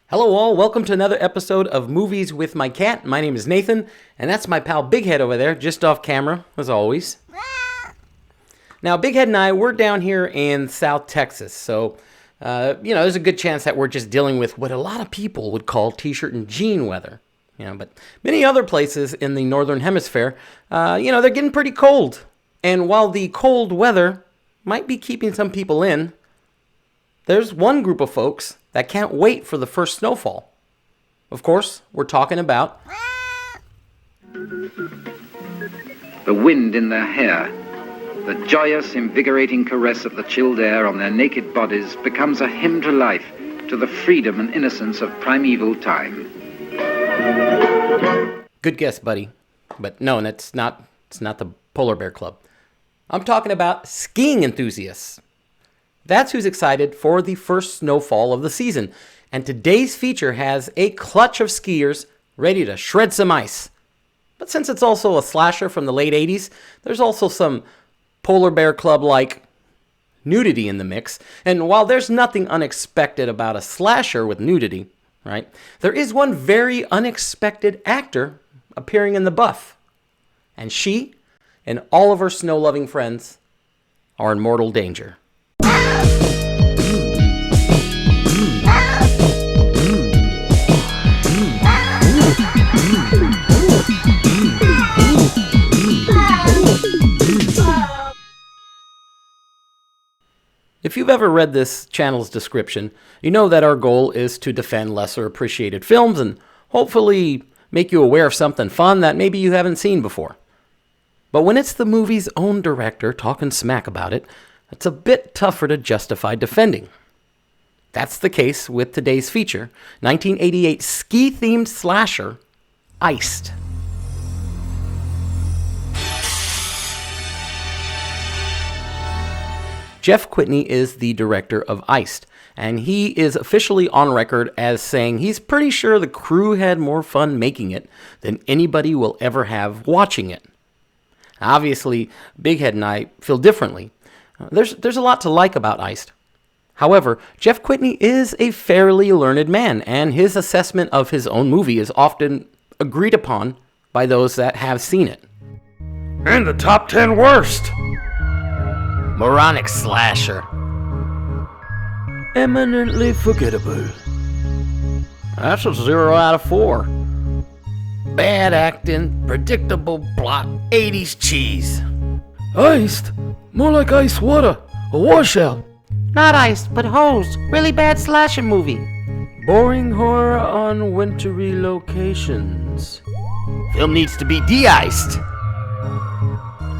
Hello all, welcome to another episode of Movies with My Cat. My name is Nathan, and that's my pal Big Head over there, just off camera, as always. Now, Big Head and I, we're down here in South Texas, so, there's a good chance that we're just dealing with what a lot of people would call t-shirt and jean weather. But many other places in the Northern Hemisphere, they're getting pretty cold. And while the cold weather might be keeping some people in, there's one group of folks that can't wait for the first snowfall. Of course, we're talking about the wind in their hair, the joyous, invigorating caress of the chilled air on their naked bodies becomes a hymn to life, to the freedom and innocence of primeval time. Good guess, buddy. But no, it's not the Polar Bear Club. I'm talking about skiing enthusiasts. That's who's excited for the first snowfall of the season. And today's feature has a clutch of skiers ready to shred some ice. But since it's also a slasher from the late 80s, there's also some Polar Bear Club-like nudity in the mix. And while there's nothing unexpected about a slasher with nudity, right, there is one very unexpected actor appearing in the buff. And she and all of her snow-loving friends are in mortal danger. If you've ever read this channel's description, you know that our goal is to defend lesser appreciated films and hopefully make you aware of something fun that maybe you haven't seen before. But when it's the movie's own director talking smack about it, it's a bit tougher to justify defending. That's the case with today's feature, 1988 ski-themed slasher, ICED. Jeff KWITNY is the director of ICED, and he is officially on record as saying he's pretty sure the crew had more fun making it than anybody will ever have watching it. Obviously, Big Head and I feel differently. There's a lot to like about ICED. However, Jeff KWITNY is a fairly learned man, and his assessment of his own movie is often agreed upon by those that have seen it. And the top 10 worst. Moronic slasher. Eminently forgettable. That's a 0 out of 4. Bad acting, predictable plot, 80s cheese. Iced? More like ice water. A washout. Not iced, but hosed. Really bad slasher movie. Boring horror on wintry locations. Film needs to be de-iced.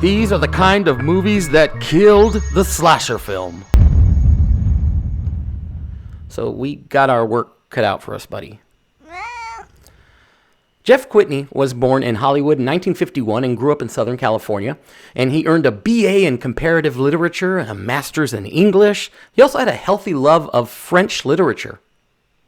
These are the kind of movies that killed the slasher film. So we got our work cut out for us, buddy. Jeff KWITNY was born in Hollywood in 1951 and grew up in Southern California. And he earned a BA in comparative literature and a master's in English. He also had a healthy love of French literature,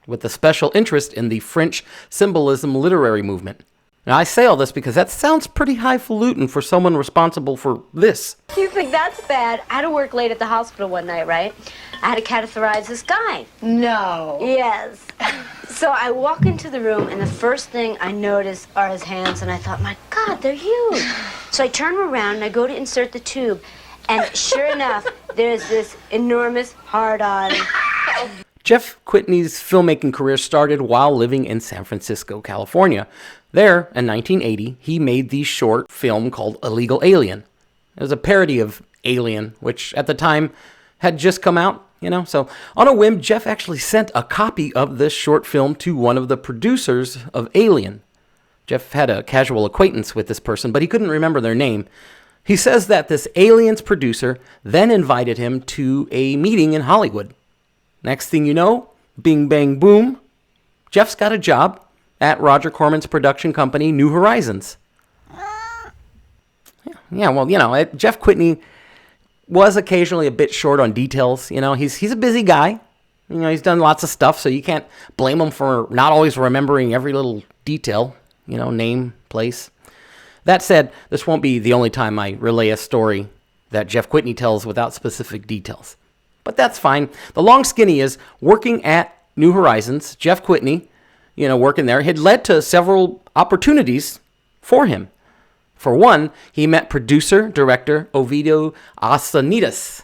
with a special interest in the French symbolism literary movement. Now, I say all this because that sounds pretty highfalutin for someone responsible for this. You think that's bad? I had to work late at the hospital one night, right? I had to catheterize this guy. No. Yes. So I walk into the room, and the first thing I notice are his hands, and I thought, my God, they're huge. So I turn around, and I go to insert the tube, and sure enough, there's this enormous hard-on. Jeff KWITNY's filmmaking career started while living in San Francisco, California. There, in 1980, he made the short film called Illegal Alien. It was a parody of Alien, which at the time had just come out, So on a whim, Jeff actually sent a copy of this short film to one of the producers of Alien. Jeff had a casual acquaintance with this person, but he couldn't remember their name. He says that this Alien's producer then invited him to a meeting in Hollywood. Next thing you know, bing, bang, boom, Jeff's got a job at Roger Corman's production company, New Horizons. Jeff KWITNY was occasionally a bit short on details. He's a busy guy. He's done lots of stuff, so you can't blame him for not always remembering every little detail, name, place. That said, this won't be the only time I relay a story that Jeff KWITNY tells without specific details. But that's fine. The long skinny is, working at New Horizons, Jeff Quitny, working there, had led to several opportunities for him. For one, he met producer-director Ovidio Asanidas.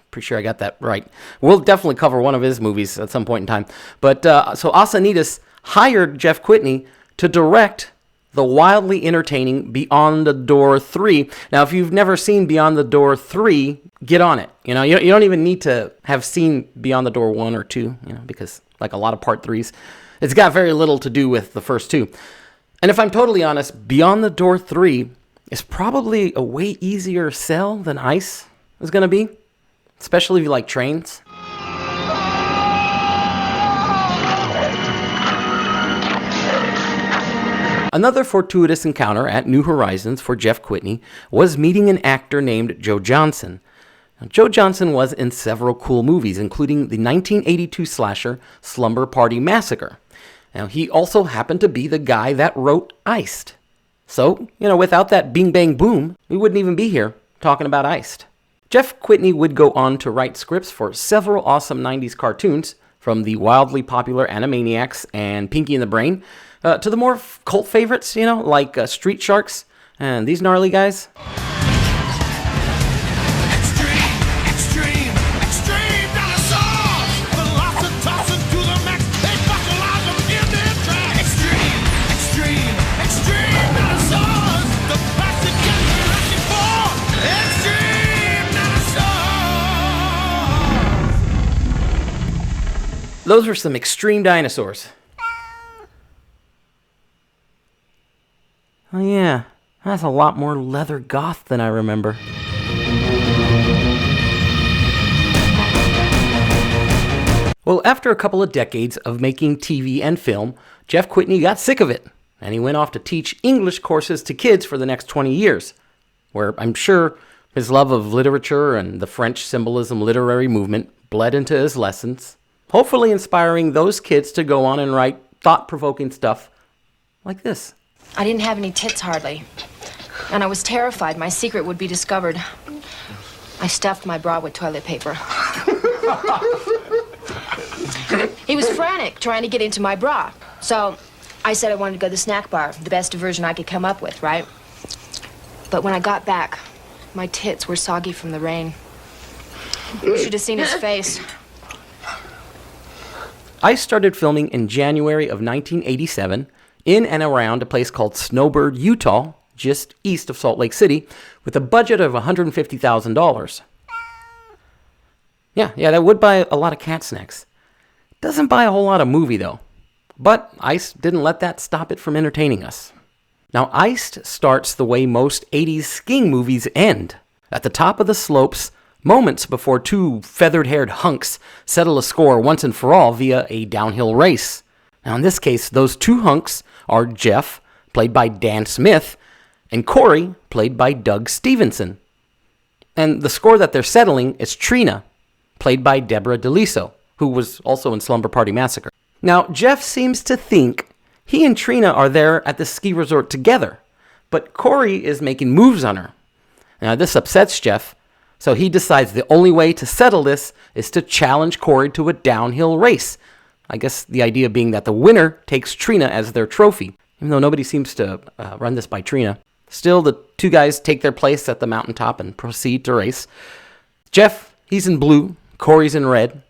Pretty sure I got that right. We'll definitely cover one of his movies at some point in time. But so Asanidas hired Jeff Quitny to direct the wildly entertaining Beyond the Door 3. Now, if you've never seen Beyond the Door 3, get on it. You don't even need to have seen Beyond the Door 1 or 2, because like a lot of part 3s, it's got very little to do with the first two. And if I'm totally honest, Beyond the Door 3 is probably a way easier sell than ICE is going to be, especially if you like trains. Another fortuitous encounter at New Horizons for Jeff Quitny was meeting an actor named Joe Johnson. Now, Joe Johnson was in several cool movies, including the 1982 slasher Slumber Party Massacre. Now, he also happened to be the guy that wrote ICED. So, without that bing bang boom, we wouldn't even be here talking about ICED. Jeff Quitny would go on to write scripts for several awesome 90s cartoons, from the wildly popular Animaniacs and Pinky and the Brain, to the more cult favorites, like Street Sharks and these gnarly guys. Those were some extreme dinosaurs. Oh yeah, that's a lot more leather goth than I remember. Well, after a couple of decades of making TV and film, Jeff Quitny got sick of it, and he went off to teach English courses to kids for the next 20 years, where I'm sure his love of literature and the French symbolism literary movement bled into his lessons, hopefully inspiring those kids to go on and write thought-provoking stuff like this. I didn't have any tits hardly, and I was terrified my secret would be discovered. I stuffed my bra with toilet paper. He was frantic trying to get into my bra, so I said I wanted to go to the snack bar, the best diversion I could come up with, right? But when I got back, my tits were soggy from the rain. You should have seen his face. I started filming in January of 1987 in and around a place called Snowbird, Utah, just east of Salt Lake City, with a budget of $150,000. Yeah, that would buy a lot of cat snacks. Doesn't buy a whole lot of movie, though. But ICE didn't let that stop it from entertaining us. Now, ICE starts the way most 80s skiing movies end, at the top of the slopes, moments before two feathered-haired hunks settle a score once and for all via a downhill race. Now, in this case, those two hunks are Jeff, played by Dan Smith, and Corey, played by Doug Stevenson. And the score that they're settling is Trina, played by Deborah DeLiso, who was also in Slumber Party Massacre. Now, Jeff seems to think he and Trina are there at the ski resort together, but Corey is making moves on her. Now, this upsets Jeff, so he decides the only way to settle this is to challenge Corey to a downhill race. I guess the idea being that the winner takes Trina as their trophy, even though nobody seems to run this by Trina. Still, the two guys take their place at the mountaintop and proceed to race. Jeff, he's in blue, Corey's in red,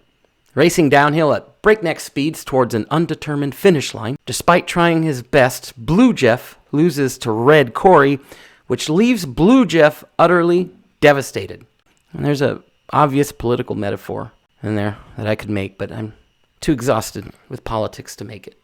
racing downhill at breakneck speeds towards an undetermined finish line. Despite trying his best, Blue Jeff loses to Red Corey, which leaves Blue Jeff utterly devastated. And there's an obvious political metaphor in there that I could make, but I'm too exhausted with politics to make it.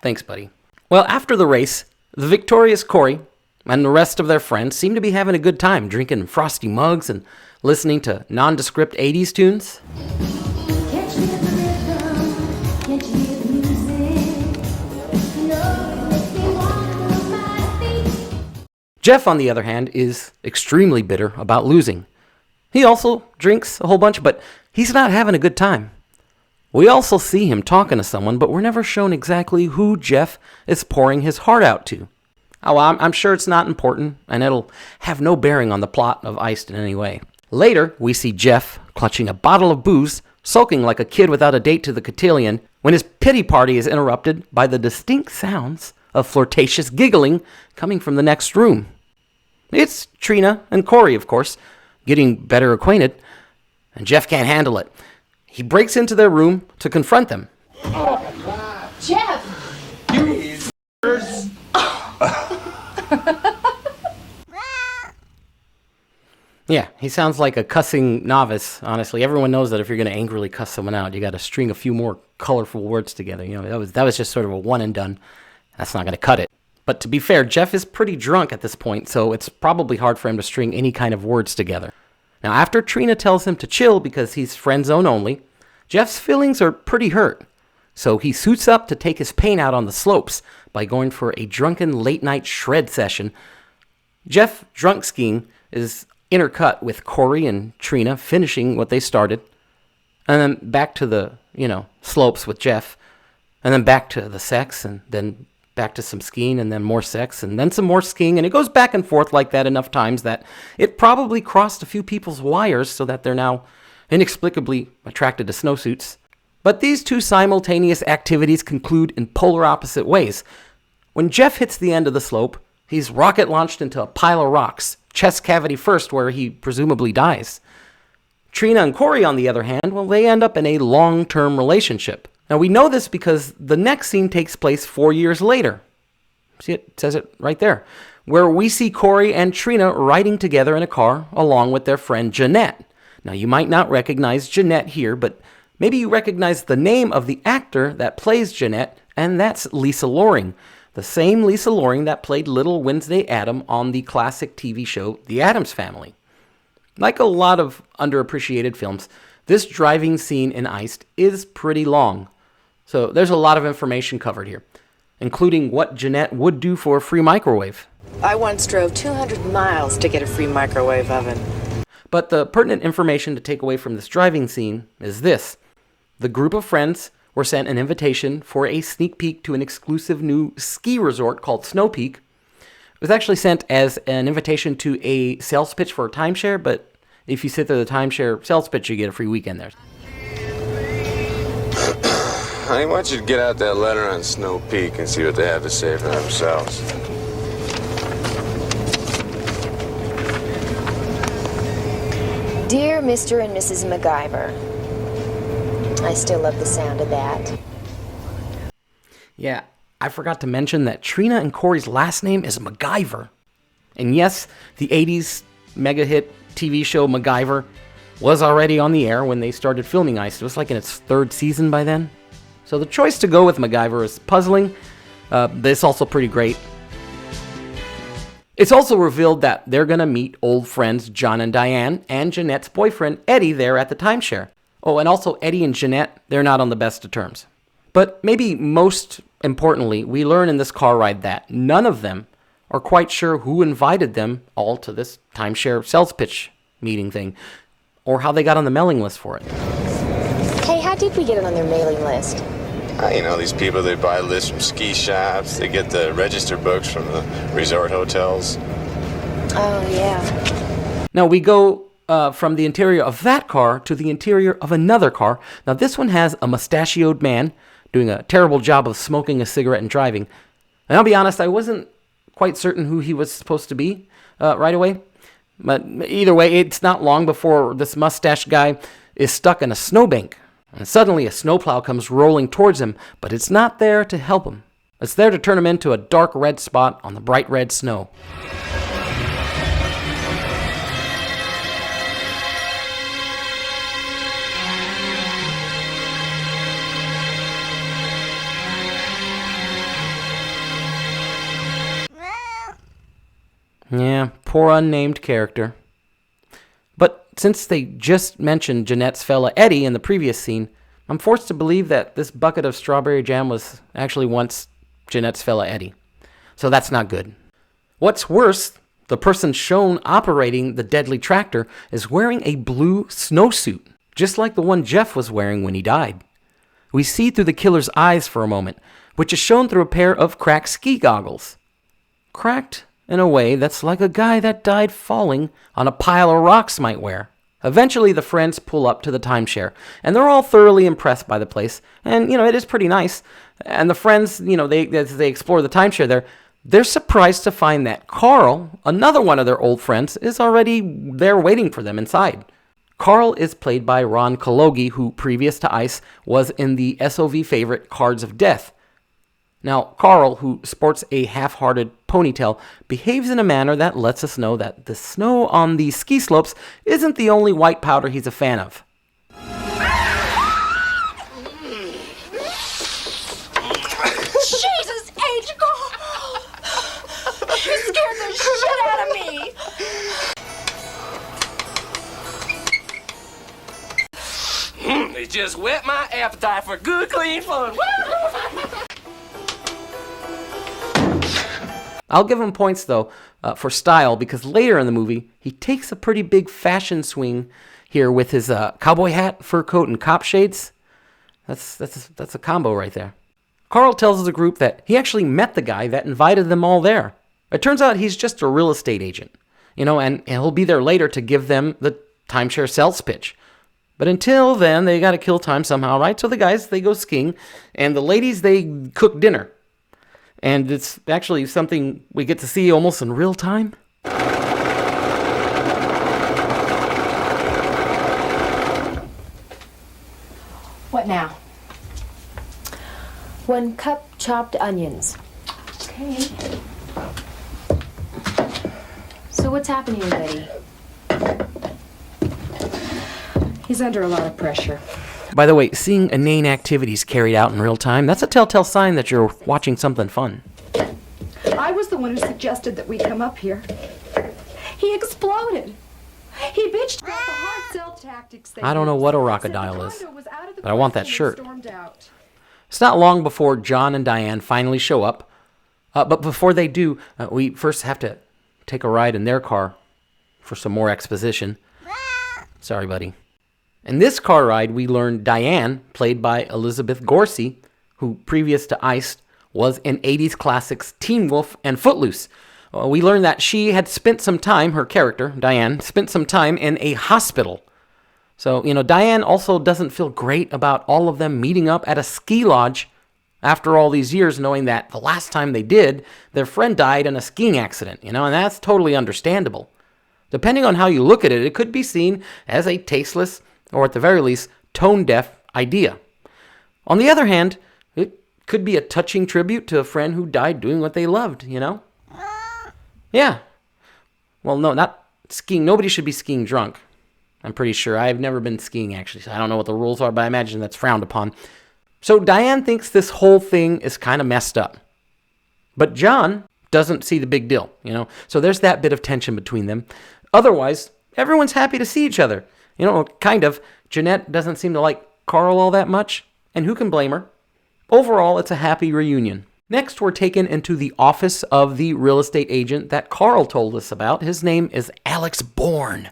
Thanks, buddy. Well, after the race, the victorious Corey and the rest of their friends seem to be having a good time, drinking frosty mugs and listening to nondescript 80s tunes. Jeff, on the other hand, is extremely bitter about losing. He also drinks a whole bunch, but he's not having a good time. We also see him talking to someone, but we're never shown exactly who Jeff is pouring his heart out to. Oh, well, I'm sure it's not important, and it'll have no bearing on the plot of ICED in any way. Later, we see Jeff clutching a bottle of booze sulking like a kid without a date to the cotillion, when his pity party is interrupted by the distinct sounds of flirtatious giggling coming from the next room. It's Trina and Corey, of course, getting better acquainted, and Jeff can't handle it. He breaks into their room to confront them. Jeff! Yeah, he sounds like a cussing novice, honestly. Everyone knows that if you're going to angrily cuss someone out, you got to string a few more colorful words together. You know, that was just sort of a one and done. That's not going to cut it. But to be fair, Jeff is pretty drunk at this point, so it's probably hard for him to string any kind of words together. Now, after Trina tells him to chill because he's friend zone only, Jeff's feelings are pretty hurt. So he suits up to take his pain out on the slopes by going for a drunken late-night shred session. Jeff, drunk skiing, is intercut with Corey and Trina finishing what they started. And then back to the, slopes with Jeff. And then back to the sex, and then back to some skiing, and then more sex, and then some more skiing. And it goes back and forth like that enough times that it probably crossed a few people's wires so that they're now inexplicably attracted to snowsuits. But these two simultaneous activities conclude in polar opposite ways. When Jeff hits the end of the slope, he's rocket launched into a pile of rocks, chest cavity first, where he presumably dies. Trina and Corey, on the other hand, well, they end up in a long-term relationship. Now, we know this because the next scene takes place 4 years later. See, it says it right there, where we see Corey and Trina riding together in a car along with their friend Jeanette. Now, you might not recognize Jeanette here, but maybe you recognize the name of the actor that plays Jeanette, and that's Lisa Loring, the same Lisa Loring that played Little Wednesday Addams on the classic TV show The Addams Family. Like a lot of underappreciated films, this driving scene in ICED is pretty long. So there's a lot of information covered here, including what Jeanette would do for a free microwave. I once drove 200 miles to get a free microwave oven. But the pertinent information to take away from this driving scene is this. The group of friends were sent an invitation for a sneak peek to an exclusive new ski resort called Snow Peak. It was actually sent as an invitation to a sales pitch for a timeshare, but if you sit through the timeshare sales pitch, you get a free weekend there. Honey, why don't you get out that letter on Snow Peak and see what they have to say for themselves? Dear Mr. and Mrs. MacGyver, I still love the sound of that. Yeah, I forgot to mention that Trina and Corey's last name is MacGyver. And yes, the 80s mega hit TV show MacGyver was already on the air when they started filming ICED. It was like in its third season by then. So the choice to go with MacGyver is puzzling, but it's also pretty great. It's also revealed that they're going to meet old friends John and Diane and Jeanette's boyfriend Eddie there at the timeshare. Oh, and also Eddie and Jeanette, they're not on the best of terms. But maybe most importantly, we learn in this car ride that none of them are quite sure who invited them all to this timeshare sales pitch meeting thing, or how they got on the mailing list for it. Hey, how did we get on their mailing list? These people, they buy lists from ski shops, they get the register books from the resort hotels. Oh, yeah. Now we go from the interior of that car to the interior of another car. Now this one has a mustachioed man doing a terrible job of smoking a cigarette and driving. And I'll be honest, I wasn't quite certain who he was supposed to be right away. But either way, it's not long before this mustache guy is stuck in a snowbank. And suddenly a snowplow comes rolling towards him, but it's not there to help him. It's there to turn him into a dark red spot on the bright red snow. Yeah, poor unnamed character. But since they just mentioned Jeanette's fella Eddie in the previous scene, I'm forced to believe that this bucket of strawberry jam was actually once Jeanette's fella Eddie. So that's not good. What's worse, the person shown operating the deadly tractor is wearing a blue snowsuit, just like the one Jeff was wearing when he died. We see through the killer's eyes for a moment, which is shown through a pair of cracked ski goggles. Cracked in a way that's like a guy that died falling on a pile of rocks might wear. Eventually, the friends pull up to the timeshare, and they're all thoroughly impressed by the place. And, it is pretty nice. And the friends, as they explore the timeshare there, they're surprised to find that Carl, another one of their old friends, is already there waiting for them inside. Carl is played by Ron Kalogi, who, previous to ICE, was in the SOV favorite Cards of Death. Now, Carl, who sports a half-hearted ponytail, behaves in a manner that lets us know that the snow on the ski slopes isn't the only white powder he's a fan of. Jesus H. Carl! You scared the shit out of me! It just whet my appetite for good, clean fun. I'll give him points, though, for style, because later in the movie, he takes a pretty big fashion swing here with his cowboy hat, fur coat, and cop shades. That's a combo right there. Carl tells the group that he actually met the guy that invited them all there. It turns out he's just a real estate agent, and he'll be there later to give them the timeshare sales pitch. But until then, they got to kill time somehow, right? So the guys, they go skiing, and the ladies, they cook dinner. And it's actually something we get to see almost in real time. What now? 1 cup chopped onions. Okay. So what's happening, Betty? He's under a lot of pressure. By the way, seeing inane activities carried out in real time, that's a telltale sign that you're watching something fun. I was the one who suggested that we come up here. He exploded. He bitched about the hard sell tactics. I don't know what a rockadile is, but I want that shirt. It's not long before John and Diane finally show up. But before they do, we first have to take a ride in their car for some more exposition. Sorry, buddy. In this car ride, we learn Diane, played by Elizabeth Gorsey, who previous to ICED was in 80s classics Teen Wolf and Footloose. We learn that she had spent some time, her character, Diane, spent some time in a hospital. So, Diane also doesn't feel great about all of them meeting up at a ski lodge after all these years, knowing that the last time they did, their friend died in a skiing accident, and that's totally understandable. Depending on how you look at it, it could be seen as a tasteless, or at the very least, tone-deaf idea. On the other hand, it could be a touching tribute to a friend who died doing what they loved, Yeah. Well, no, not skiing. Nobody should be skiing drunk. I'm pretty sure. I've never been skiing, actually, so I don't know what the rules are, but I imagine that's frowned upon. So Diane thinks this whole thing is kind of messed up. But John doesn't see the big deal, So there's that bit of tension between them. Otherwise, everyone's happy to see each other. Kind of. Jeanette doesn't seem to like Carl all that much, and who can blame her? Overall, it's a happy reunion. Next, we're taken into the office of the real estate agent that Carl told us about. His name is Alex Bourne,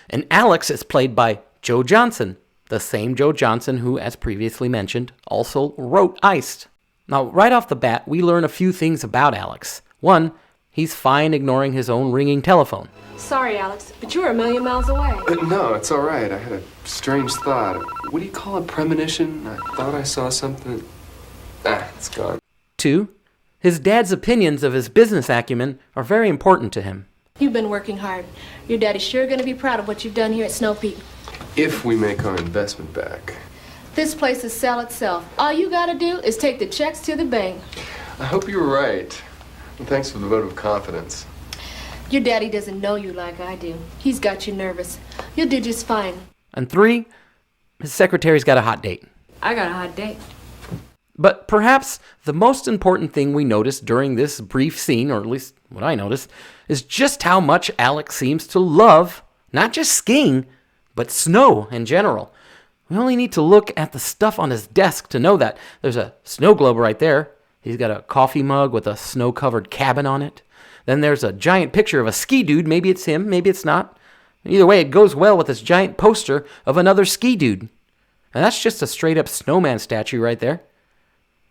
and Alex is played by Joe Johnson, the same Joe Johnson who, as previously mentioned, also wrote ICED. Now, right off the bat, we learn a few things about Alex. One, he's fine ignoring his own ringing telephone. Sorry, Alex, but you were a million miles away. No, it's all right. I had a strange thought. What do you call it? Premonition? I thought I saw something. It's gone. 2, his dad's opinions of his business acumen are very important to him. You've been working hard. Your daddy's sure going to be proud of what you've done here at Snow Peak. If we make our investment back. This place will sell itself. All you got to do is take the checks to the bank. I hope you were right. And thanks for the vote of confidence. Your daddy doesn't know you like I do. He's got you nervous. You'll do just fine. And 3, his secretary's got a hot date. I got a hot date. But perhaps the most important thing we noticed during this brief scene, or at least what I noticed, is just how much Alex seems to love not just skiing, but snow in general. We only need to look at the stuff on his desk to know that. There's a snow globe right there. He's got a coffee mug with a snow-covered cabin on it. Then there's a giant picture of a ski dude. Maybe it's him, maybe it's not. Either way, it goes well with this giant poster of another ski dude. And that's just a straight-up snowman statue right there.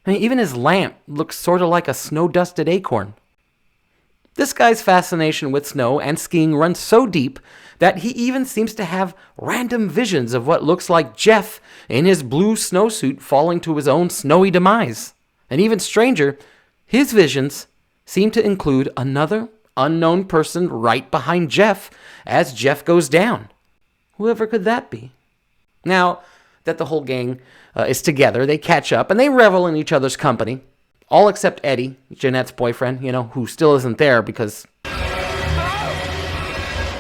I mean, even his lamp looks sort of like a snow-dusted acorn. This guy's fascination with snow and skiing runs so deep that he even seems to have random visions of what looks like Jeff in his blue snowsuit falling to his own snowy demise. And even stranger, his visions seem to include another unknown person right behind Jeff as Jeff goes down. Whoever could that be? Now that the whole gang is together, they catch up and they revel in each other's company. All except Eddie, Jeanette's boyfriend, who still isn't there because...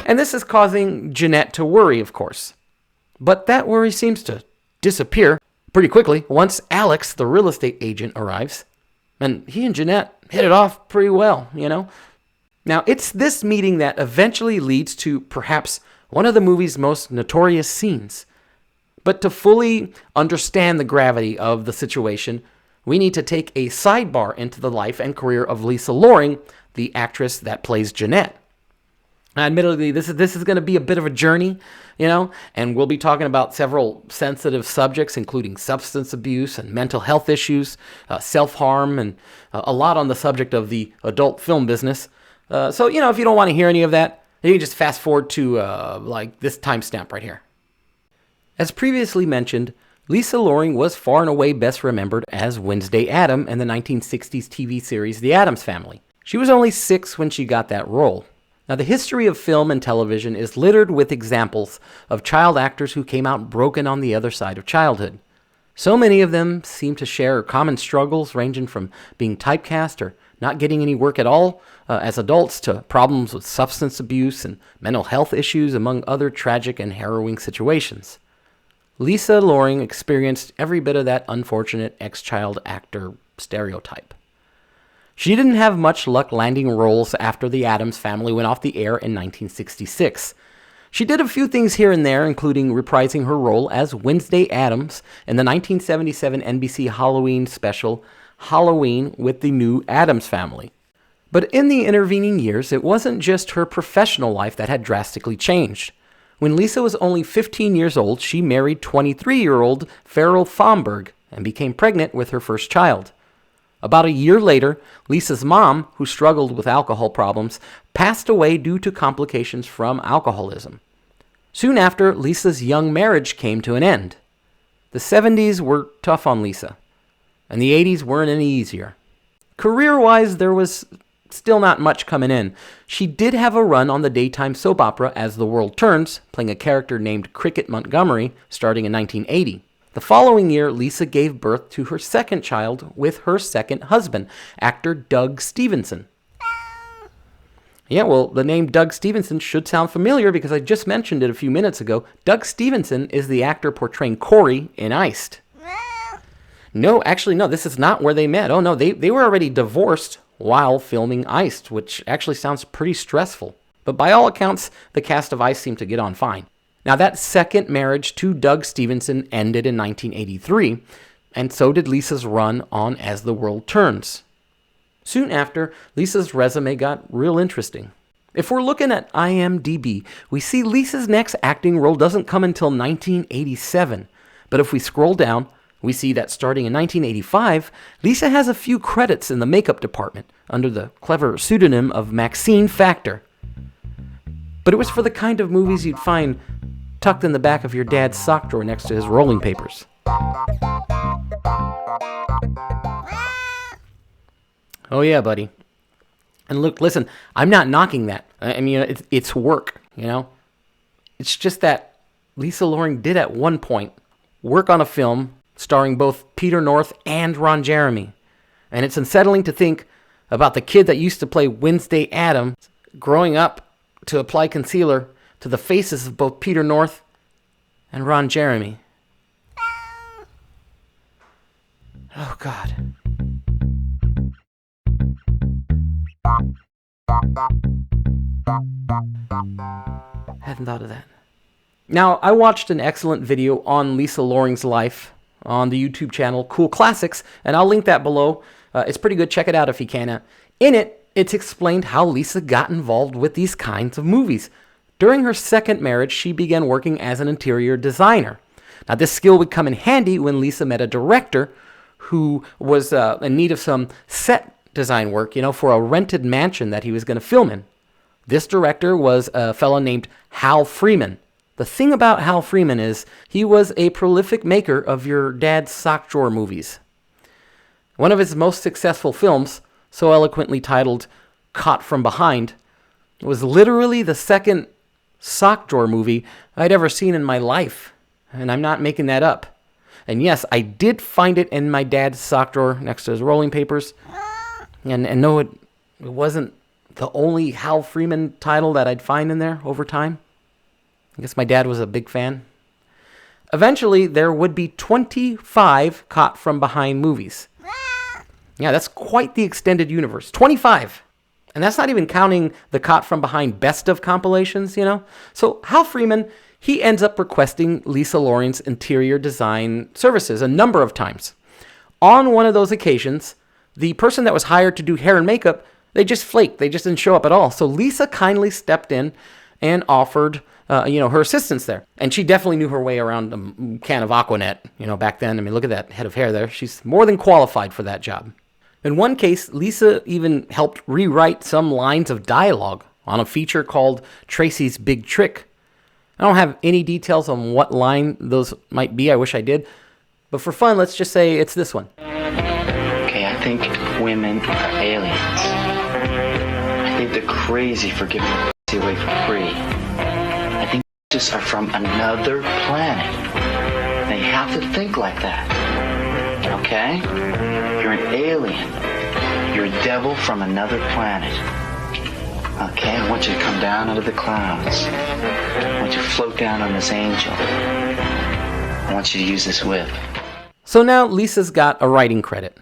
And this is causing Jeanette to worry, of course. But that worry seems to disappear pretty quickly once Alex, the real estate agent, arrives. And he and Jeanette hit it off pretty well, Now, it's this meeting that eventually leads to perhaps one of the movie's most notorious scenes. But to fully understand the gravity of the situation, we need to take a sidebar into the life and career of Lisa Loring, the actress that plays Jeanette. Now, admittedly, this is going to be a bit of a journey, and we'll be talking about several sensitive subjects, including substance abuse and mental health issues, self-harm, and a lot on the subject of the adult film business. So, if you don't want to hear any of that, you can just fast forward to this timestamp right here. As previously mentioned, Lisa Loring was far and away best remembered as Wednesday Addams in the 1960s TV series The Addams Family. She was only 6 when she got that role. Now, the history of film and television is littered with examples of child actors who came out broken on the other side of childhood. So many of them seem to share common struggles ranging from being typecast or not getting any work at all as adults to problems with substance abuse and mental health issues, among other tragic and harrowing situations. Lisa Loring experienced every bit of that unfortunate ex-child actor stereotype. She didn't have much luck landing roles after The Addams Family went off the air in 1966. She did a few things here and there, including reprising her role as Wednesday Addams in the 1977 NBC Halloween special, Halloween with the New Addams Family. But in the intervening years, it wasn't just her professional life that had drastically changed. When Lisa was only 15 years old, she married 23-year-old Farrell Thomberg and became pregnant with her first child. About a year later, Lisa's mom, who struggled with alcohol problems, passed away due to complications from alcoholism. Soon after, Lisa's young marriage came to an end. The 70s were tough on Lisa, and the 80s weren't any easier. Career-wise, there was still not much coming in. She did have a run on the daytime soap opera As the World Turns, playing a character named Cricket Montgomery, starting in 1980. The following year, Lisa gave birth to her second child with her second husband, actor Doug Stevenson. Yeah, well, the name Doug Stevenson should sound familiar because I just mentioned it a few minutes ago. Doug Stevenson is the actor portraying Corey in ICED. No, this is not where they met. Oh, no, they were already divorced while filming ICED, which actually sounds pretty stressful. But by all accounts, the cast of ICED seemed to get on fine. Now, that second marriage to Doug Stevenson ended in 1983, and so did Lisa's run on As the World Turns. Soon after, Lisa's resume got real interesting. If we're looking at IMDb, we see Lisa's next acting role doesn't come until 1987. But if we scroll down, we see that starting in 1985, Lisa has a few credits in the makeup department under the clever pseudonym of Maxine Factor. But it was for the kind of movies you'd find tucked in the back of your dad's sock drawer next to his rolling papers. Oh yeah, buddy. And look, listen, I'm not knocking that. I mean, it's work, It's just that Lisa Loring did at one point work on a film starring both Peter North and Ron Jeremy. And it's unsettling to think about the kid that used to play Wednesday Addams growing up to apply concealer to the faces of both Peter North and Ron Jeremy. Oh, God. Hadn't thought of that. Now, I watched an excellent video on Lisa Loring's life on the YouTube channel Cool Classics, and I'll link that below. It's pretty good. Check it out if you can. In it, it's explained how Lisa got involved with these kinds of movies. During her second marriage, she began working as an interior designer. Now, this skill would come in handy when Lisa met a director who was in need of some set design work, for a rented mansion that he was going to film in. This director was a fellow named Hal Freeman. The thing about Hal Freeman is he was a prolific maker of your dad's sock drawer movies. One of his most successful films, so eloquently titled Caught from Behind, was literally the second sock drawer movie I'd ever seen in my life. And I'm not making that up. And yes, I did find it in my dad's sock drawer next to his rolling papers. And no, it wasn't the only Hal Freeman title that I'd find in there over time. I guess my dad was a big fan. Eventually, there would be 25 Caught from Behind movies. Yeah, that's quite the extended universe. 25! And that's not even counting the Caught from Behind best of compilations, So Hal Freeman, he ends up requesting Lisa Loring's interior design services a number of times. On one of those occasions, the person that was hired to do hair and makeup, they just flaked. They just didn't show up at all. So Lisa kindly stepped in and offered her assistance there. And she definitely knew her way around a can of Aquanet, back then. I mean, look at that head of hair there. She's more than qualified for that job. In one case, Lisa even helped rewrite some lines of dialogue on a feature called Tracy's Big Trick. I don't have any details on what line those might be. I wish I did. But for fun, let's just say it's this one. Okay, I think women are aliens. I think they're crazy for giving their away for free. I think just are from another planet. Now you have to think like that. Okay? You're an alien. You're a devil from another planet. Okay, I want you to come down out of the clouds. I want you to float down on this angel. I want you to use this whip. So now Lisa's got a writing credit.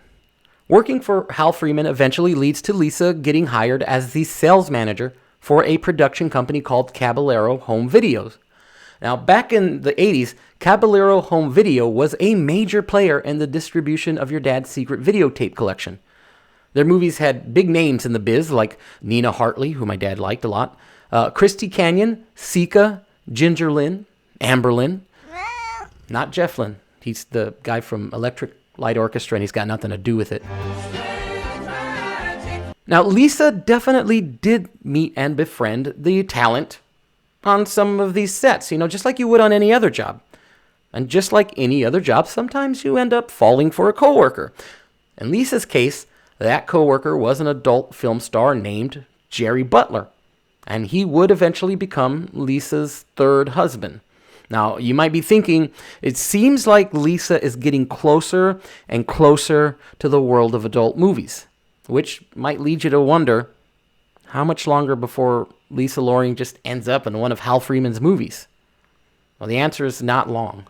Working for Hal Freeman eventually leads to Lisa getting hired as the sales manager for a production company called Caballero Home Videos. Now, back in the 80s, Caballero Home Video was a major player in the distribution of your dad's secret videotape collection. Their movies had big names in the biz, like Nina Hartley, who my dad liked a lot, Christy Canyon, Sika, Ginger Lynn, Amber Lynn. Not Jeff Lynne. He's the guy from Electric Light Orchestra, and he's got nothing to do with it. Now, Lisa definitely did meet and befriend the talent on some of these sets, just like you would on any other job. And just like any other job, sometimes you end up falling for a coworker. In Lisa's case, that coworker was an adult film star named Jerry Butler, and he would eventually become Lisa's third husband. Now, you might be thinking, it seems like Lisa is getting closer and closer to the world of adult movies, which might lead you to wonder, how much longer before Lisa Loring just ends up in one of Hal Freeman's movies? Well, the answer is not long,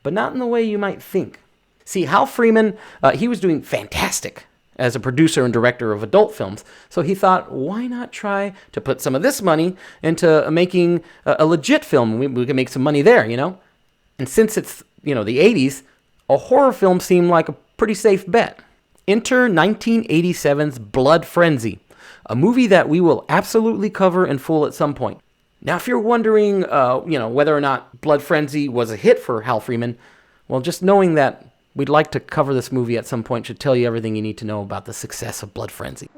but not in the way you might think. See, Hal Freeman, he was doing fantastic as a producer and director of adult films, so he thought, why not try to put some of this money into making a legit film? We can make some money there, And since it's, the 80s, a horror film seemed like a pretty safe bet. Enter 1987's Blood Frenzy, a movie that we will absolutely cover in full at some point. Now, if you're wondering, whether or not Blood Frenzy was a hit for Hal Freeman, well, just knowing that we'd like to cover this movie at some point should tell you everything you need to know about the success of Blood Frenzy.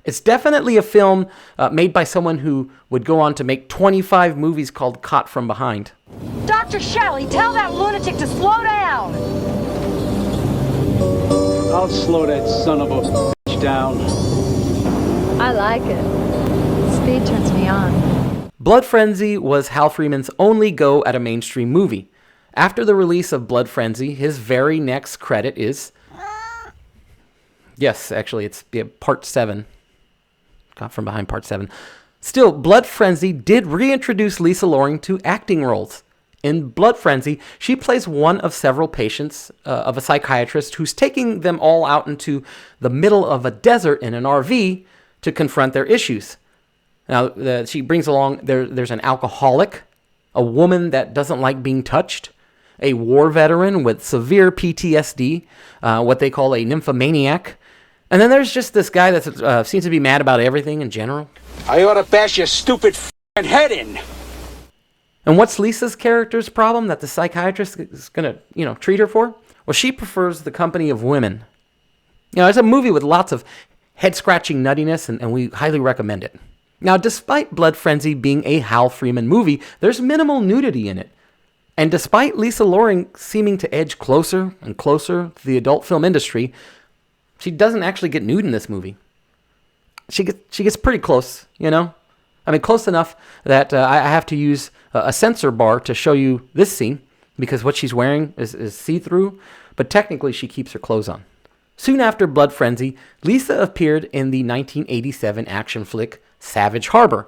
It's definitely a film made by someone who would go on to make 25 movies called Caught from Behind. Dr. Shelley, tell that lunatic to slow down! I'll slow that son of a bitch down. I like it. Speed turns me on. Blood Frenzy was Hal Freeman's only go at a mainstream movie. After the release of Blood Frenzy, his very next credit is... Yes, actually, it's Part 7. Caught from Behind Part 7. Still, Blood Frenzy did reintroduce Lisa Loring to acting roles. In Blood Frenzy, she plays one of several patients of a psychiatrist who's taking them all out into the middle of a desert in an RV to confront their issues. Now, she brings along, there's an alcoholic, a woman that doesn't like being touched, a war veteran with severe PTSD, what they call a nymphomaniac, and then there's just this guy that seems to be mad about everything in general. I ought to bash your stupid f***ing head in. And what's Lisa's character's problem that the psychiatrist is going to, treat her for? Well, she prefers the company of women. It's a movie with lots of head-scratching nuttiness, and we highly recommend it. Now, despite Blood Frenzy being a Hal Freeman movie, there's minimal nudity in it. And despite Lisa Loring seeming to edge closer and closer to the adult film industry, she doesn't actually get nude in this movie. She gets pretty close, close enough that I have to use a censor bar to show you this scene, because what she's wearing is see-through, but technically she keeps her clothes on. Soon after Blood Frenzy, Lisa appeared in the 1987 action flick Savage Harbor.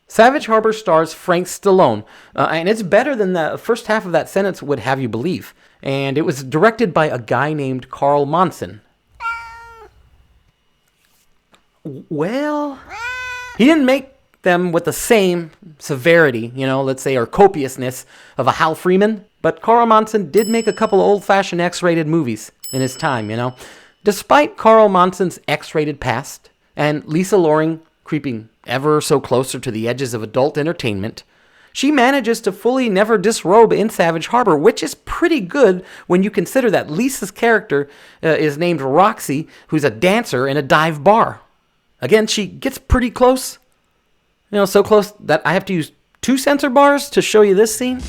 Savage Harbor stars Frank Stallone, and it's better than the first half of that sentence would have you believe. And it was directed by a guy named Carl Monson. Well, he didn't make them with the same severity, let's say, or copiousness of a Hal Freeman, but Carl Monson did make a couple of old-fashioned X-rated movies in his time, Despite Carl Monson's X-rated past, and Lisa Loring creeping ever so closer to the edges of adult entertainment, she manages to fully never disrobe in Savage Harbor, which is pretty good when you consider that Lisa's character is named Roxy, who's a dancer in a dive bar. Again, she gets pretty close. So close that I have to use 2 censor bars to show you this scene.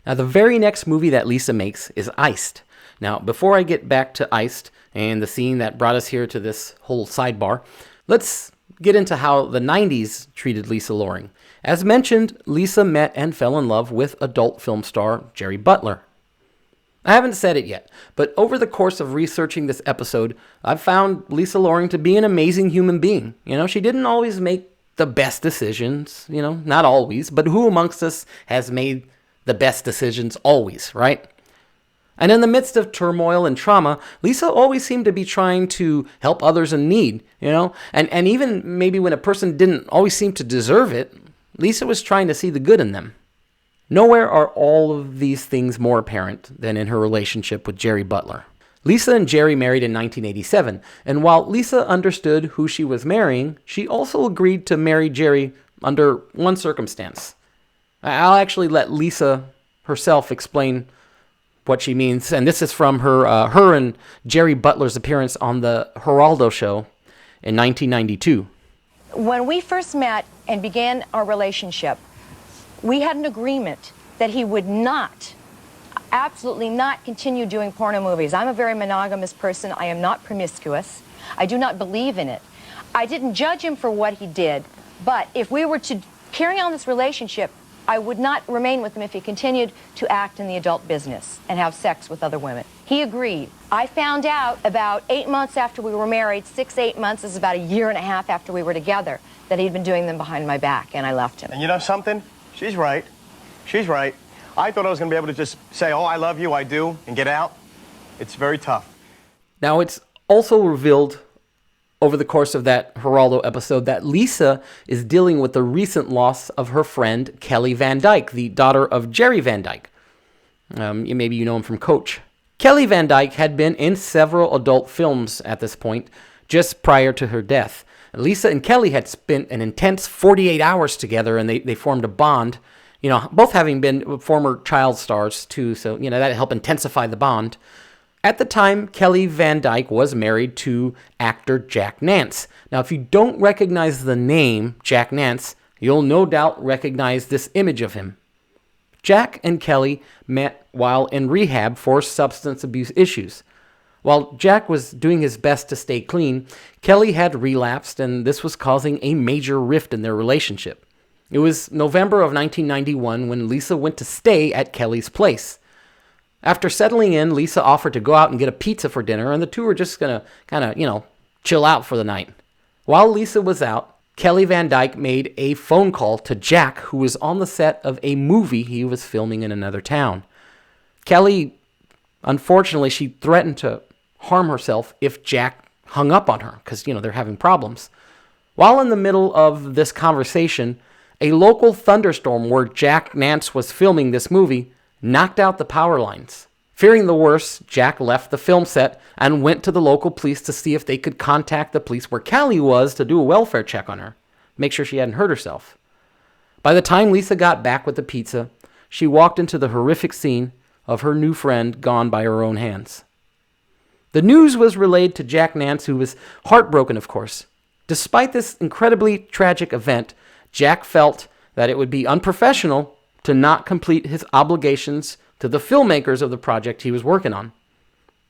Now, the very next movie that Lisa makes is ICED. Now, before I get back to ICED and the scene that brought us here to this whole sidebar, let's get into how the 90s treated Lisa Loring. As mentioned, Lisa met and fell in love with adult film star Jerry Butler. I haven't said it yet, but over the course of researching this episode, I've found Lisa Loring to be an amazing human being. She didn't always make the best decisions, not always, but who amongst us has made the best decisions always, right? And in the midst of turmoil and trauma, Lisa always seemed to be trying to help others in need, and even maybe when a person didn't always seem to deserve it, Lisa was trying to see the good in them. Nowhere are all of these things more apparent than in her relationship with Jerry Butler. Lisa and Jerry married in 1987, and while Lisa understood who she was marrying, she also agreed to marry Jerry under one circumstance. I'll actually let Lisa herself explain what she means, and this is from her and Jerry Butler's appearance on the Geraldo show in 1992. When we first met and began our relationship, we had an agreement that he would not, absolutely not continue doing porno movies. I'm a very monogamous person. I am not promiscuous. I do not believe in it. I didn't judge him for what he did, but if we were to carry on this relationship, I would not remain with him if he continued to act in the adult business and have sex with other women. He agreed. I found out about 8 months after we were married, 8 months is about a year and a half after we were together, that he'd been doing them behind my back, and I left him. And you know something? She's right. She's right. I thought I was going to be able to just say, oh, I love you, I do, and get out. It's very tough. Now, it's also revealed over the course of that Geraldo episode that Lisa is dealing with the recent loss of her friend Kelly Van Dyke, the daughter of Jerry Van Dyke. Maybe you know him from Coach. Kelly Van Dyke had been in several adult films at this point, just prior to her death. Lisa and Kelly had spent an intense 48 hours together, and they formed a bond, both having been former child stars too, so, that helped intensify the bond. At the time, Kelly Van Dyke was married to actor Jack Nance. Now, if you don't recognize the name Jack Nance, you'll no doubt recognize this image of him. Jack and Kelly met while in rehab for substance abuse issues. While Jack was doing his best to stay clean, Kelly had relapsed, and this was causing a major rift in their relationship. It was November of 1991 when Lisa went to stay at Kelly's place. After settling in, Lisa offered to go out and get a pizza for dinner, and the two were just going to kind of, chill out for the night. While Lisa was out, Kelly Van Dyke made a phone call to Jack, who was on the set of a movie he was filming in another town. Kelly, unfortunately, she threatened to harm herself if Jack hung up on her, because, they're having problems. While in the middle of this conversation, a local thunderstorm where Jack Nance was filming this movie knocked out the power lines. Fearing the worst, Jack left the film set and went to the local police to see if they could contact the police where Kelly was to do a welfare check on her, make sure she hadn't hurt herself. By the time Lisa got back with the pizza, she walked into the horrific scene of her new friend gone by her own hands. The news was relayed to Jack Nance, who was heartbroken, of course. Despite this incredibly tragic event, Jack felt that it would be unprofessional to not complete his obligations to the filmmakers of the project he was working on.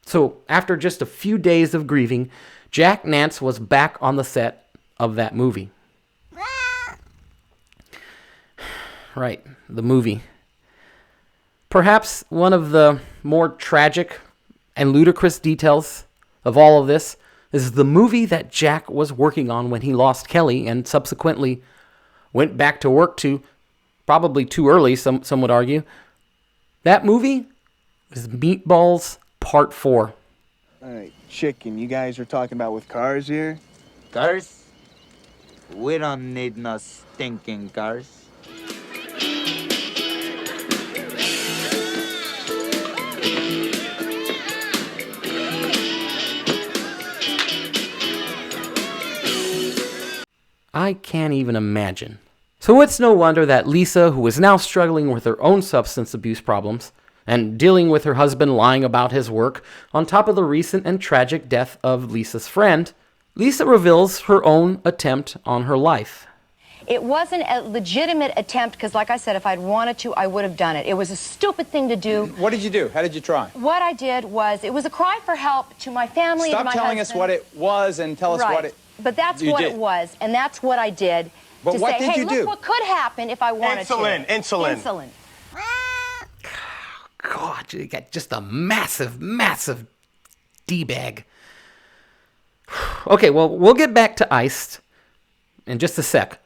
So, after just a few days of grieving, Jack Nance was back on the set of that movie. Right, the movie. Perhaps one of the more tragic and ludicrous details of all of this is the movie that Jack was working on when he lost Kelly and subsequently went back to work to, probably too early, some would argue. That movie was Meatballs Part 4. All right, chicken, you guys are talking about with cars here? Cars? We don't need no stinking cars. I can't even imagine. So it's no wonder that Lisa, who is now struggling with her own substance abuse problems and dealing with her husband lying about his work, on top of the recent and tragic death of Lisa's friend, Lisa reveals her own attempt on her life. It wasn't a legitimate attempt because, like I said, if I'd wanted to, I would have done it. It was a stupid thing to do. What did you do? How did you try? What I did was, it was a cry for help to my family and my husband. Stop telling us what it was and tell us what it... But that's what it was, and that's what I did. But to what say, did hey, you look do? What could happen if I wanted Insulin, to. insulin. God, you got just a massive, massive D-bag. Okay, well, we'll get back to ICED in just a sec.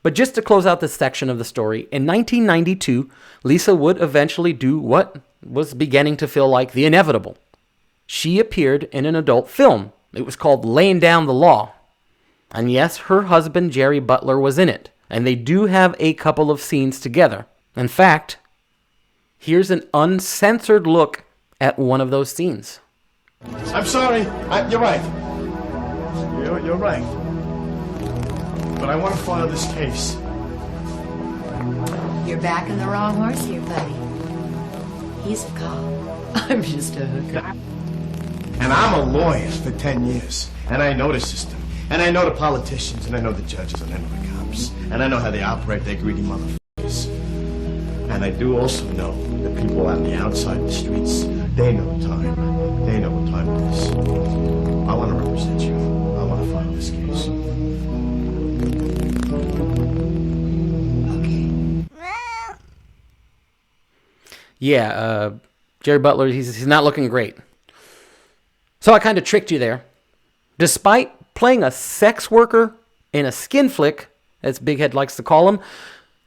But just to close out this section of the story, in 1992, Lisa would eventually do what was beginning to feel like the inevitable. She appeared in an adult film. It was called Laying Down the Law. And yes, her husband, Jerry Butler, was in it. And they do have a couple of scenes together. In fact, here's an uncensored look at one of those scenes. I'm sorry. You're right. You're right. But I want to file this case. You're backing the wrong horse here, buddy. He's a cop. I'm just a hooker. And I'm a lawyer for 10 years. And I know the system. And I know the politicians. And I know the judges. And I know the cops. And I know how they operate, they greedy motherfuckers. And I do also know the people on the outside the streets. They know time. They know what time it is. I want to represent you. I want to file this case. Yeah, Jerry Butler, he's not looking great. So I kind of tricked you there. Despite playing a sex worker in a skin flick, as Big Head likes to call him,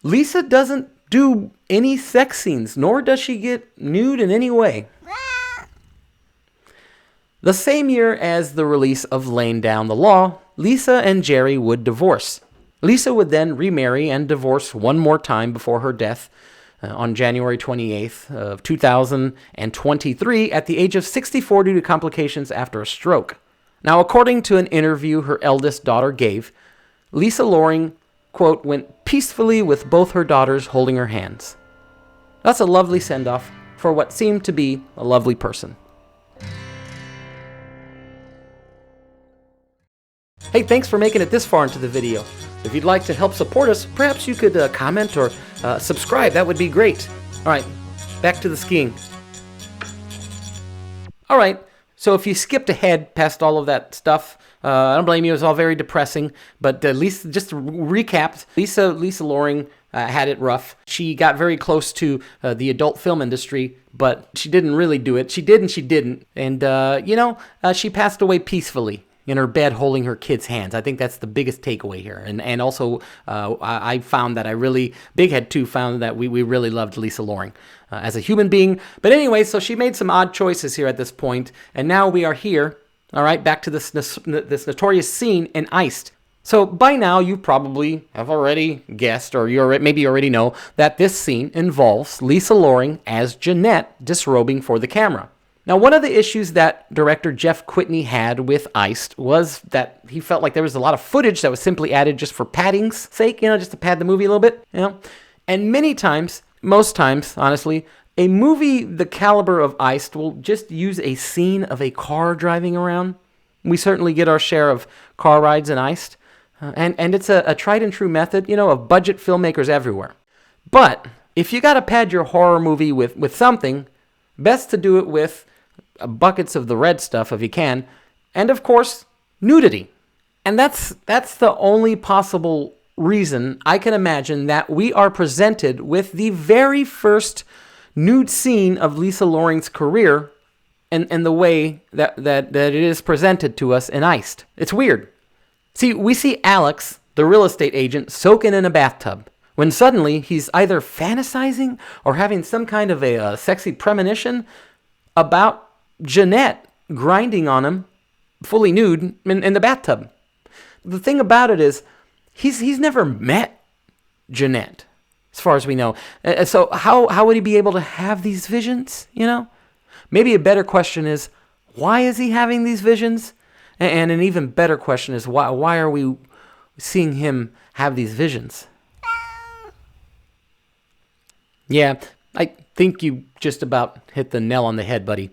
Lisa doesn't do any sex scenes, nor does she get nude in any way. The same year as the release of Laying Down the Law, Lisa and Jerry would divorce. Lisa would then remarry and divorce one more time before her death on January 28th of 2023 at the age of 64 due to complications after a stroke. Now, according to an interview her eldest daughter gave, Lisa Loring, quote, went peacefully with both her daughters holding her hands. That's a lovely send-off for what seemed to be a lovely person. Hey, thanks for making it this far into the video. If you'd like to help support us, perhaps you could comment or subscribe. That would be great. All right, back to the skiing. All right, so if you skipped ahead past all of that stuff, I don't blame you. It was all very depressing. But at least just to recap, Lisa Loring had it rough. She got very close to the adult film industry, but she didn't really do it. She did and she didn't. And, she passed away peacefully in her bed holding her kids' hands. I think that's the biggest takeaway here. And also, I found that Big Head too, found that we really loved Lisa Loring as a human being. But anyway, so she made some odd choices here at this point, and now we are here, all right, back to this notorious scene in ICED. So by now, you probably have already guessed, or maybe you already know, that this scene involves Lisa Loring as Jeanette disrobing for the camera. Now, one of the issues that director Jeff KWITNY had with ICED was that he felt like there was a lot of footage that was simply added just for padding's sake, just to pad the movie a little bit, And many times, most times, honestly, a movie the caliber of ICED will just use a scene of a car driving around. We certainly get our share of car rides in ICED. And it's a tried and true method, of budget filmmakers everywhere. But if you got to pad your horror movie with something, best to do it with buckets of the red stuff if you can, and of course, nudity. And that's the only possible reason I can imagine that we are presented with the very first nude scene of Lisa Loring's career and the way that it is presented to us in ICED. It's weird. See, we see Alex, the real estate agent, soaking in a bathtub, when suddenly he's either fantasizing or having some kind of a sexy premonition about Jeanette grinding on him, fully nude, in the bathtub. The thing about it is, he's never met Jeanette, as far as we know. So how would he be able to have these visions, Maybe a better question is, why is he having these visions? And an even better question is, why are we seeing him have these visions? Yeah, I think you just about hit the nail on the head, buddy.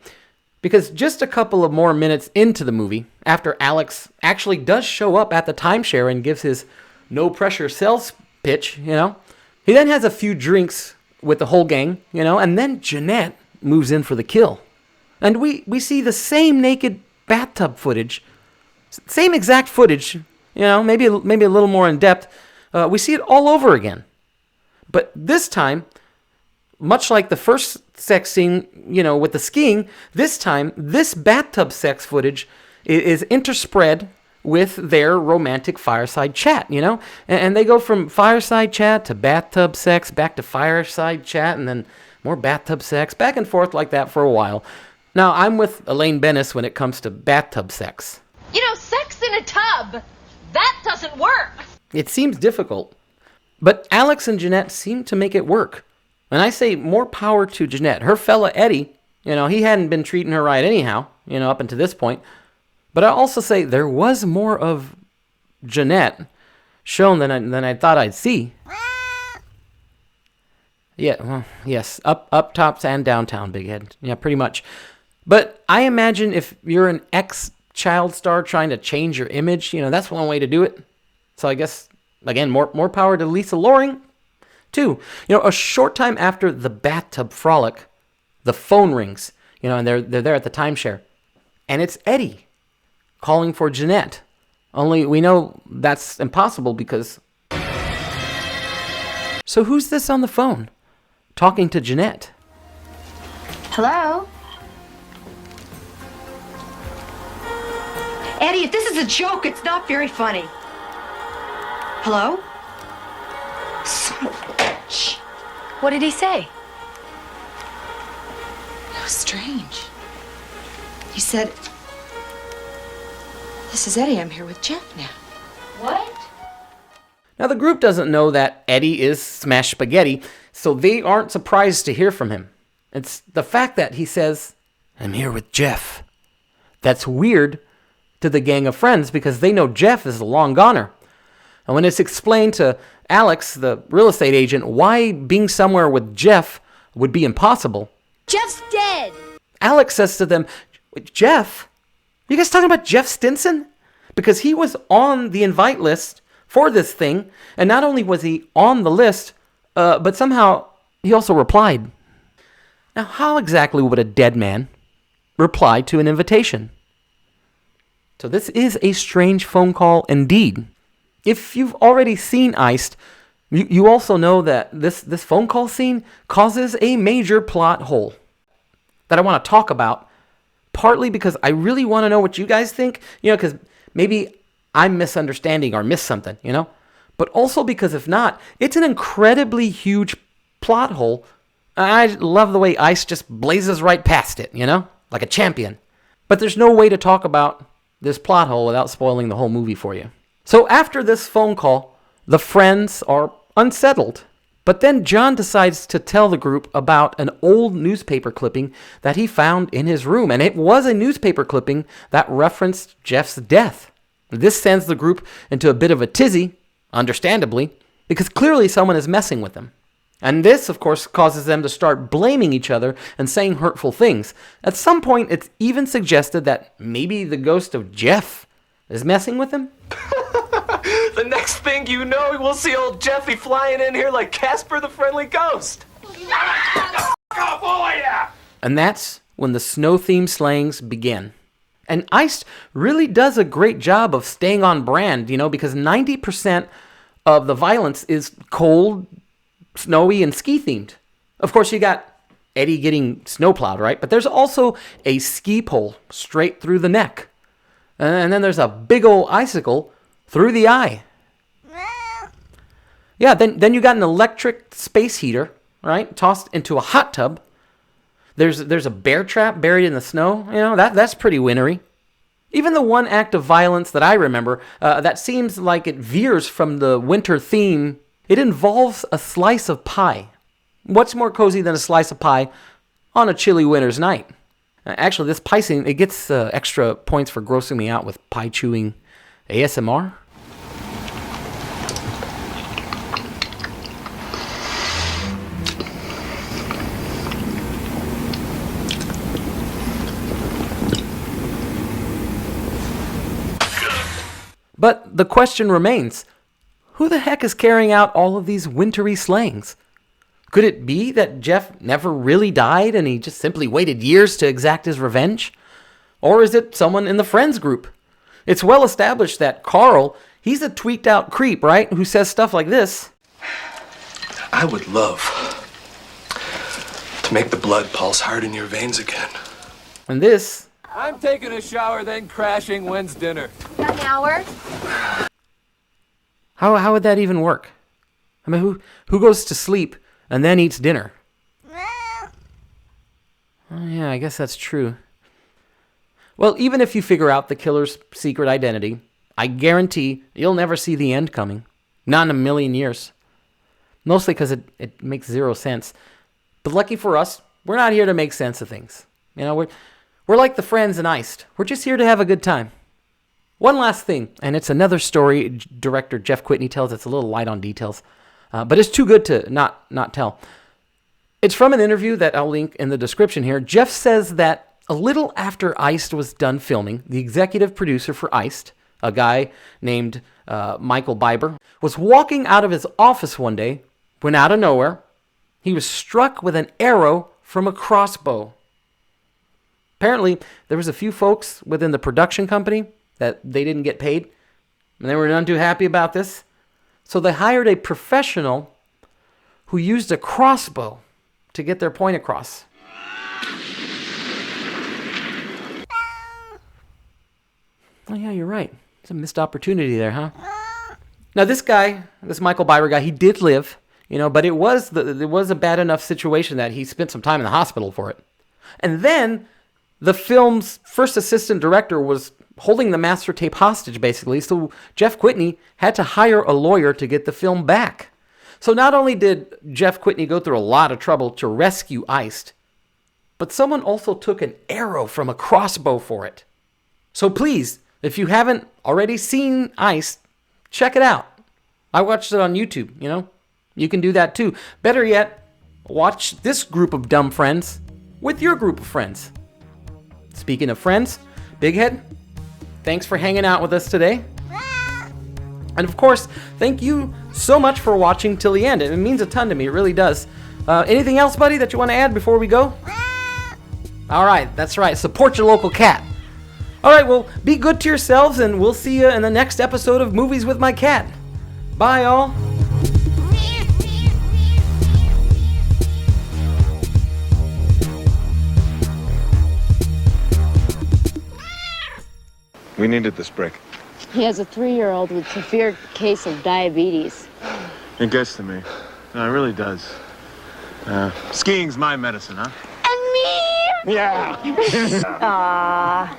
Because just a couple of more minutes into the movie, after Alex actually does show up at the timeshare and gives his no-pressure sales pitch, he then has a few drinks with the whole gang, and then Jeanette moves in for the kill. And we see the same naked bathtub footage, same exact footage, maybe a little more in depth. We see it all over again. But this time, much like the first sex scene, with the skiing, this time, this bathtub sex footage is interspread with their romantic fireside chat, And they go from fireside chat to bathtub sex, back to fireside chat, and then more bathtub sex, back and forth like that for a while. Now, I'm with Elaine Bennis when it comes to bathtub sex. Sex in a tub, that doesn't work. It seems difficult, but Alex and Jeanette seem to make it work. And I say more power to Jeanette. Her fella Eddie, he hadn't been treating her right anyhow, up until this point. But I also say there was more of Jeanette shown than I thought I'd see. Yeah, well, yes, up tops and downtown, big head. Yeah, pretty much. But I imagine if you're an ex-child star trying to change your image, that's one way to do it. So I guess, again, more power to Lisa Loring. Two, a short time after the bathtub frolic, the phone rings, and they're there at the timeshare. And it's Eddie calling for Jeanette. Only we know that's impossible because... So who's this on the phone talking to Jeanette? Hello? Eddie, if this is a joke, it's not very funny. Hello? Son of a bitch. What did he say? It was strange. He said, "This is Eddie. I'm here with Jeff now." What? Now, the group doesn't know that Eddie is smashed spaghetti, so they aren't surprised to hear from him. It's the fact that he says, "I'm here with Jeff." That's weird to the gang of friends because they know Jeff is a long goner. And when it's explained to Alex, the real estate agent, why being somewhere with Jeff would be impossible, Jeff's dead. Alex says to them, "Jeff? You guys talking about Jeff Stinson?" Because he was on the invite list for this thing, and not only was he on the list, but somehow he also replied. Now, how exactly would a dead man reply to an invitation? So this is a strange phone call indeed. If you've already seen ICED, you also know that this phone call scene causes a major plot hole that I want to talk about, partly because I really want to know what you guys think, because maybe I'm misunderstanding or missed something, but also because if not, it's an incredibly huge plot hole. I love the way ICE just blazes right past it, like a champion. But there's no way to talk about this plot hole without spoiling the whole movie for you. So after this phone call, the friends are unsettled. But then John decides to tell the group about an old newspaper clipping that he found in his room. And it was a newspaper clipping that referenced Jeff's death. This sends the group into a bit of a tizzy, understandably, because clearly someone is messing with them. And this, of course, causes them to start blaming each other and saying hurtful things. At some point, it's even suggested that maybe the ghost of Jeff is messing with him. The next thing you know, we'll see old Jeffy flying in here like Casper the Friendly Ghost. And that's when the snow-themed slayings begin. And ICED really does a great job of staying on brand, because 90% of the violence is cold, snowy, and ski-themed. Of course, you got Eddie getting snowplowed, right? But there's also a ski pole straight through the neck. And then there's a big old icicle through the eye. Yeah, then you got an electric space heater, right? Tossed into a hot tub. There's a bear trap buried in the snow. That's pretty wintry. Even the one act of violence that I remember that seems like it veers from the winter theme, it involves a slice of pie. What's more cozy than a slice of pie on a chilly winter's night? Actually, this pie scene, it gets extra points for grossing me out with pie chewing ASMR. But the question remains, who the heck is carrying out all of these wintry slayings? Could it be that Jeff never really died and he just simply waited years to exact his revenge? Or is it someone in the Friends group? It's well established that Carl, he's a tweaked out creep, right? Who says stuff like this. I would love to make the blood pulse hard in your veins again. And this. I'm taking a shower, then crashing when's dinner. An hour? How would that even work? I mean, who goes to sleep and then eats dinner? Oh, yeah, I guess that's true. Well, even if you figure out the killer's secret identity, I guarantee you'll never see the end coming. Not in a million years. Mostly because it makes zero sense. But lucky for us, we're not here to make sense of things. We're like the Friends in ICED. We're just here to have a good time. One last thing, and it's another story director Jeff Quitney tells. It's a little light on details, but it's too good to not tell. It's from an interview that I'll link in the description here. Jeff says that a little after ICED was done filming, the executive producer for ICED, a guy named Michael Biber, was walking out of his office one day when out of nowhere, he was struck with an arrow from a crossbow. Apparently, there was a few folks within the production company that they didn't get paid, and they were none too happy about this. So they hired a professional who used a crossbow to get their point across. Oh yeah, you're right. It's a missed opportunity there, huh? Now this guy, this Michael Biber guy, he did live, but it was a bad enough situation that he spent some time in the hospital for it. And then the film's first assistant director was holding the master tape hostage, basically, so Jeff Quitney had to hire a lawyer to get the film back. So not only did Jeff Quitney go through a lot of trouble to rescue ICED, but someone also took an arrow from a crossbow for it. So please, if you haven't already seen ICED, check it out. I watched it on YouTube, You can do that too. Better yet, watch this group of dumb friends with your group of friends. Speaking of friends, Big Head, thanks for hanging out with us today. And of course, thank you so much for watching till the end. It means a ton to me, it really does. Anything else, buddy, that you want to add before we go? All right, that's right. Support your local cat. All right, well, be good to yourselves, and we'll see you in the next episode of Movies with My Cat. Bye, all. We needed this brick. He has a 3-year-old with severe case of diabetes. It gets to me. No, it really does. Skiing's my medicine, huh? And me! Yeah. Aww.